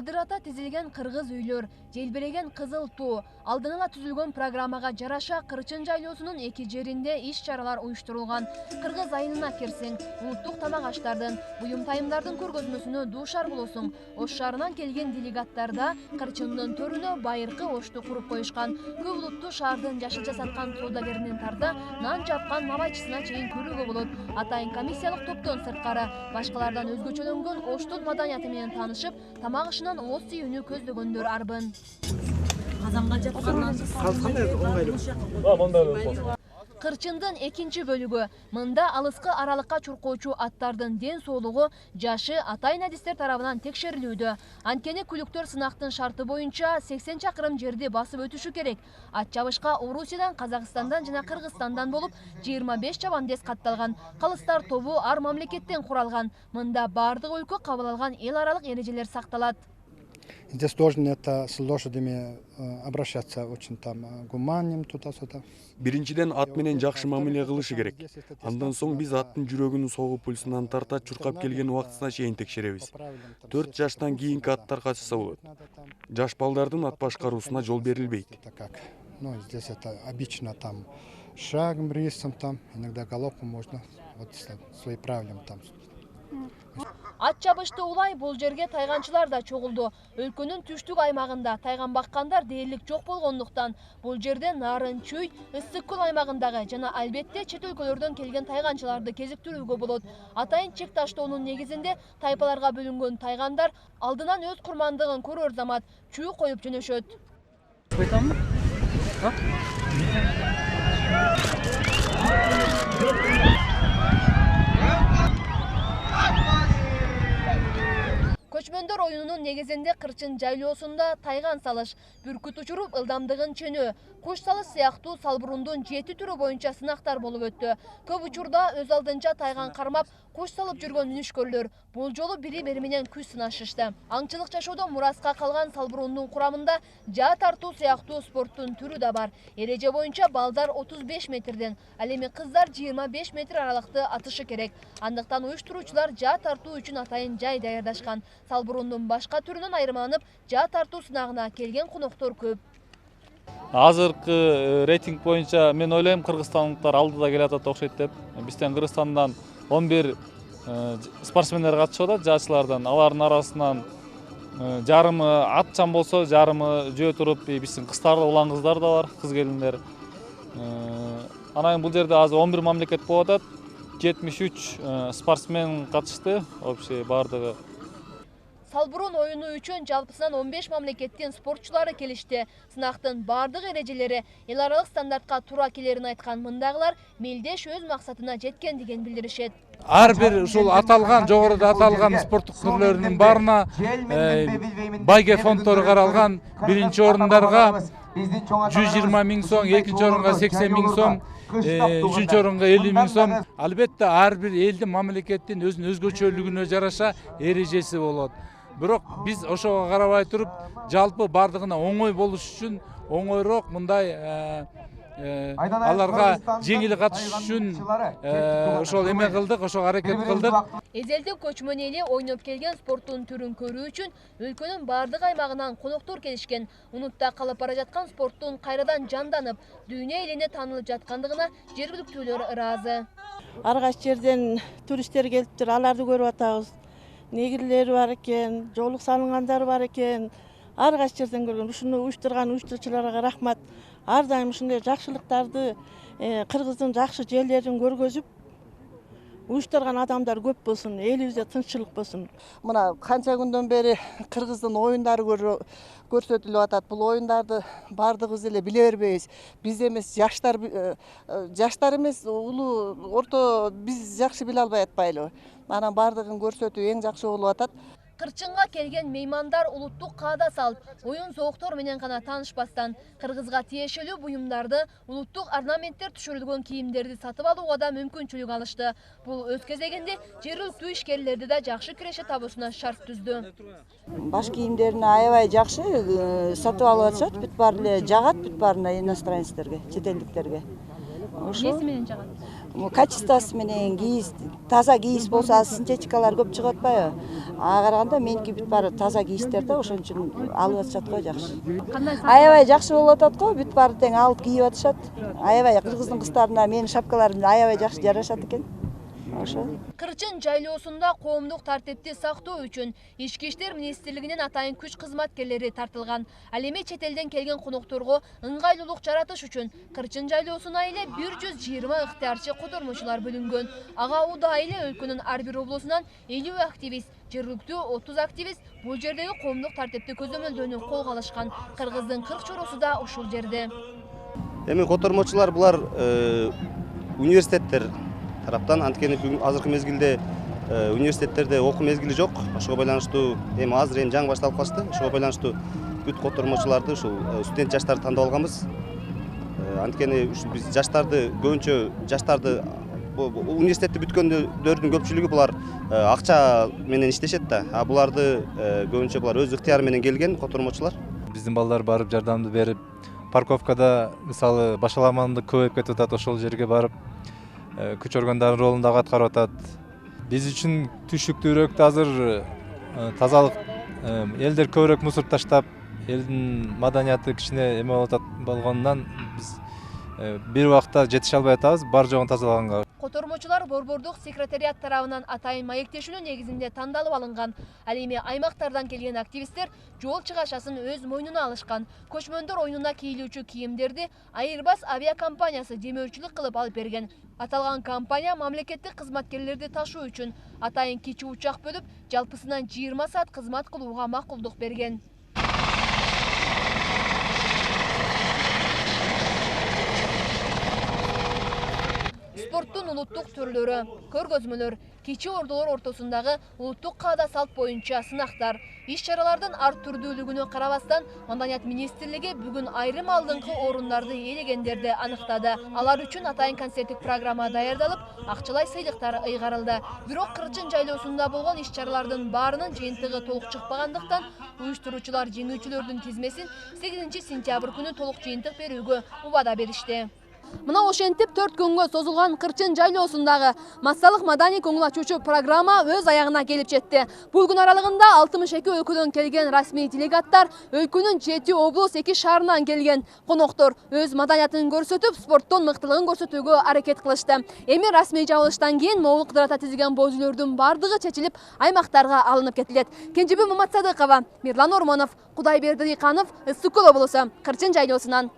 Ыдырата тизилген кыргыз үйлөр, желбиреген кызыл туу, алдын ала түзүлгөн программага жараша Кырчын жайлоосунун эки жеринде иш чаралар уюштурулган. Кыргыз айылына кирсең, улуттук тамак аштардын, буюм тайымдардын көргөзмөсүнө дуушар болосуң. Ош шаарынан келген делегаттарда Кырчындын төрүнө байыркы ошту куруп коюшкан. Көп улуттуу шаардын жашыл жасаткан соодагеринен тарта нан жапкан мабайчысына чейин көрүүгө болот. Атайын комиссиялык топтон сырткары башкалардан өзгөчөлөнгөн оштун маданияты менен таанышып, тамак ашынан ооз тийүүнү көздөгөндөр арбын. Казанга жапкандан Кырчындын экинчи бөлүгү. Мында алыскы аралыкка чуркоочу аттардын ден соолугу, жашы атайын адистер тарабынан текшерилүүдө. Анткени күлүктөр сынактын шарты боюнча 80 чакырым жерди басып өтүшү керек. Ат чабышка Орусиядан, Казакстандан жана Кыргызстандан болуп 25 чабандес катталган. Калыстар тобу ар мамлекеттен куралган. Мында бардык өлкө кабыл алган эл аралык эрежелер сакталат. Здесь должны это с лошадями обращаться очень там гуманным туда-сюда. Биринчиден ат менен жакшы мамиле кылышы керек. Андан соң биз аттын жүрөгүнүн согуу пульсунан тарта чуркап келген убактысына чейин текшеребиз. 4 жаштан кийинки аттар качса болот. Жаш балдардын ат башкаруусуна жол берилбейт. Ну, здесь это обычно там шагом, рисом там, иногда галопом можно вот свои правила там. Ат чабышты улай бул жерге тайганчылар да чогулду. Өлкөнүн түштүк аймагында тайган баккандар дээрлик жок болгондуктан бул жерде Нарын, Чүй, Ысык көл аймагындагы жана албетте чет өлкөлөрдөн келген тайганчыларды кезиктирүүгө болот. Атайын чек таштоонун негизинде тайпаларга бөлүнгөн тайгандар алдынан өз курмандыгын көрөр замат чүй коюп жөнөшөт. Көчмөндөр оюнунун негизинде Кырчын жайлоосунда тайган салыш, бүркүт учуруп ылдамдыгын чөнөө, куш салыш сыяктуу салбырундун 7 түрү боюнча сынактар болуп өттү. Көп учурда өз алдынча тайган кармап, куш салып жүргөн мүнүшкөрлөр бул жолу бири-бири менен күч сынашышты. Аңчылык жашоодон мураска калган салбырундун курамында жаа тартуу сыяктуу спорттун түрү да бар. Эреже боюнча балдар 35 метрден, ал эми кыздар 25 метр аралыкты атышы керек. Андыктан уюштуруучулар жаа тартуу үчүн атайын жай даярдашкан. Салбырундун башка түрүнөн айырмаланып, жаа тартуу сынагына келген коноктор көп. Азыркы рейтинг боюнча мен ойлойм кыргызстандыктар алдыда келатат окшойт деп. Бизден Кыргызстандан 11 спортсмендер катышып атат, жаачылардан. Алардын арасынан жарымы атчан болсо, жарымы жөө туруп, биздин кыздар, улан кыздар да бар, кыз келиндер. Анан бул жерде азыр 11 мамлекет болуп атат. 73 спортсмен катышты, вообще бардыгы. Салбурун оюну үчүн жалпысынан 15 мамлекеттин спортчулары келишти. Сынактын бардык эрежелери эл аралык стандартка туура келерин айткан мындагылар мелдеш өз максатына жеткендигин билдиришет. Ар бир ушул аталган, жогоруда аталган спорттук түрлөрүнүн барына байге фонддору каралган. Биринчи орундарга 120 миң сом, экинчи орунга 80 миң сом, үчүнчү орунга 50 миң сом. Албетте ар бир элдин, мамлекеттин өзүнүн өзгөчөлүгүнө жараша эрежеси болот. Бирок биз ошого карабай туруп, жалпы бардыгына оңой болуш үчүн оңойрок мындай аларга жеңил катышыш үчүн ошол эме кылдык, ошого аракет кылдык. Эзелдик көчмөн эли ойноп келген спорттун түрүн көрүү үчүн өлкөнүн бардык аймагынан коноктор келишкен. Унутта калып бара жаткан спорттун кайрадан жанданып, дүйнө элине таанылып жаткандыгына жергиликтүүлөр ыраазы. ар кайсы жерден туристтер келиптир, аларды көрүп атабыз. Негирлери бар экен, жолук салынгандар бар экен. Ар кайсы жерден көргөн. Ушуну уюштурган уюштуруучуларга рахмат. Ар дайым ушундай жакшылыктарды, Кыргыздын жакшы жерлерин көргөзүп, уюштурган адамдар көп болсун, элибизде тынччылык болсун. Мына канча күндөн бери Кыргыздын оюндары көрсөтүлүп атат. Бул оюндарды бардыгыбыз эле биле бербейбиз. Биз эмес, жаштар эмес, улуу, орто биз жакшы биле албай атпайлыбы. Анан бардыгын көрсөтүү эң жакшы болуп атат. Кырчынга келген меймандар улуттук каада салып, оюн зооктор менен гана таанышпастан, Кыргызга тиешелүү буюмдарды, улуттук орнаменттер түшүрүлгөн кийимдерди сатып алууга да мүмкүнчүлүк алышты. Бул өз кезегинде жергиликтүү ишкерлерди да жакшы киреше табуусуна шарт түздү. Баш кийимдерин аябай жакшы сатып алып атышат, бүт баары эле жагат, бүт баарына иностранецтерге, чет элдиктерге. Ошо Несі менен жагат? качествосы менен кийиз, таза кийиз болсо синтетикалар көп чыгып атпайбы? Ага караганда меники бүт баары таза кийиздер да, ошон үчүн алып атышат го жакшы. Кандай Аябай жакшы болуп атат го, бүт баары тең алып кийип атышат. Аябай кыргыздын кыздарына менин шапкаларым аябай жакшы жарашат экен. Ошо. Кырчын жайлоосунда коомдук тартипти сактоо үчүн Ички иштер министрлигинин атайын күч кызматкерлери тартылган. Ал эми чет элден келген конокторго ыңгайлуулук жаратыш үчүн Кырчын жайлоосуна эле 120 ыктыярчы котормочулар бөлүнгөн. Ага удай эле өлкөнүн ар бир облусунан 50 активист, жергиликтүү 30 активист бул жердеги коомдук тартипти көзөмөлдөөнү колго алышкан. Кыргыздын 40 чоросу да ушул жерде. Эми котормочулар булар университеттер тараптан, анткени азыркы мезгилде университеттерде окуу мезгили жок. Ошого байланыштуу эми азыр жаңы башталып калышты. Ошого байланыштуу бүт котормочуларды ушул студент жаштарды тандап алганбыз. Анткени биз жаштарды көбүнчө жаштарды университетти бүткөндөрдүн көпчүлүгү булар акча менен иштешет да. А буларды көбүнчө булар өз ыктыяры менен келген котормочулар. Биздин балдар барып жардамды берип, парковкада мисалы башаламандык көбөйүп кетип атат, ошол жерге барып күч органдардын ролун дагы аткарып атат. Биз үчүн түшүктүүрөөк азыр тазалык, элдер көбүрөөк мусор таштап, элдин маданияты кичине эме болуп атат болгондон биз бир убакта жетише албай атабыз, бар жогун тазалаганга. Котормочулар борбордук секретариат тарабынан атайын маектешүүнүн негизинде тандалып алынган. Ал эми аймактардан келген активисттер жол чыгашасын өз мойнуна алышкан. Көчмөндөр оюнуна кийилүүчү кийимдерди Airbus авиакомпаниясы демөөрчүлүк кылып алып берген. Аталган компания мамлекеттик кызматкерлерди ташуу үчүн атайын кичи учак бөлүп, жалпысынан 20 саат кызмат кылууга макулдук берген. Спорттун улуттук түрлөрү, көргөзмөлөр, кичи ордолор ортосундагы улуттук каада салт боюнча сынактар, иш-чаралардын ар түрдүүлүгүнө карабастан Маданият министрлиги бүгүн айрым алдыңкы орундарды ээлегендерди аныктады. Алар үчүн атайын концерттик программа даярдалып, акчалай сыйлыктар ыйгарылды. Бирок Кырчын жайлоосунда болгон иш-чаралардын баарынын жыйынтыгы толук чыкпагандыктан, уюштуруучулар жеңүүчүлөрдүн тизмесин 8 сентябрь күнү толук жыйынтык берүүгө убада беришти. Мына ошентип 4 күнгө созулган Кырчын жайлоосундагы массалык маданий көңүл ачуучу программа өз аягына келип жетти. Бул күн аралыгында 62 өлкөдөн келген расмий делегаттар, өлкөнүн 7 облус 2 шаарынан келген коноктор өз маданиятын көрсөтүп, спорттон мыктылыгын көрсөтүүгө аракет кылышты. Эми расмий жабылыштан кийин могул кыдырата тизилген боз үйлөрдүн бардыгы чечилип, аймактарга алынып кетилет. Кенжебек Маматсадыкова, Мирлан Ормонов, Кудайберди Дыйканов, Ысык Көл облусу, Кырчын жайлоосунан.